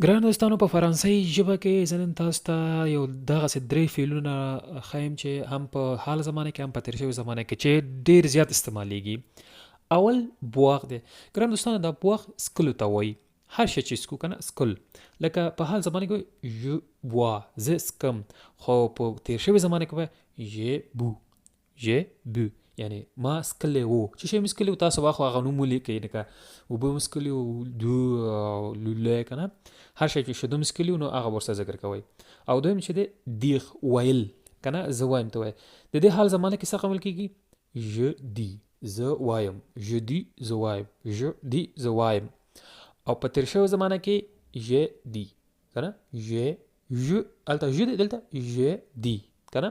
ګرانو دوستانو په فرانسوي ژبه کې زه نن تاسو ته یو دغسې درې فعلونه ښیم چې هم په حال زمانه کې هم په تیر شوې زمانه کې چې ډیر زیات استعمالیږي. اول بواغ دی. ګرانو دوستانو دا بواغ سکلو ته وایي. هر شی چې سکو کنه سکل، لکه په حال زمانه کې ژ بوا زه سکم، خو په تیر شوې زمانه کې به ژ بو ژ بو، یعنی ما سکلی وو. چې شی مې سکلی وو تاسو واخو هغه نوم ولیکئ، لکه اوبه مې سکلي وو، دو لولی کنه هر شی چې شیدو مې سکلي وو نو هغه ورسره ذکر کوئ. او دویم چې دی دیغ ویل کنه زه وایم ته وایې. د دې حال زمانه کې څه عمل کیږي؟ ژ دی زه وایم، ژ دی زه وایم، ژ دی زه وایم. او په تیر شوې زمانه کې ژ دی کنه ژ الته ژ دی دلته ژ دی کنه.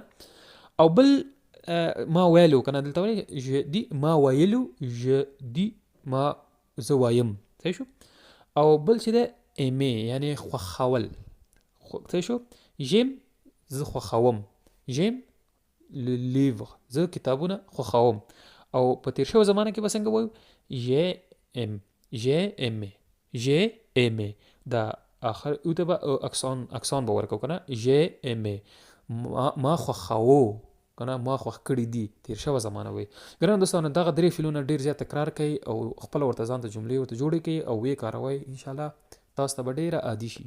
او بل ما ویلو کنه دلته وایي ژ دی ما ویلو، ژ دی ما زه وایم. صحیح شو. او بل چې دی ایمه یعنی خوښول. صحیح شو. ژیم زه خوښوم، ژیم لیور زه کتابونه خوښوم. او په تیر شوې زمانه کې به څنګه وایو؟ ژ ام ژ ام دا آخر او ته به اکسان به ورکو کنه ژ ام ما خوښاوه کنه ما خوښ کړي دي تیر شوه زمانه وي. ګران دوستانو دغه درې فعلونه ډیر زیات تکرار کړئ او خپل ورته ځان ته جملې ورته جوړې کړئ او وی کاروئ، ان شاء الله تاسو ته به ډیره عادي شي.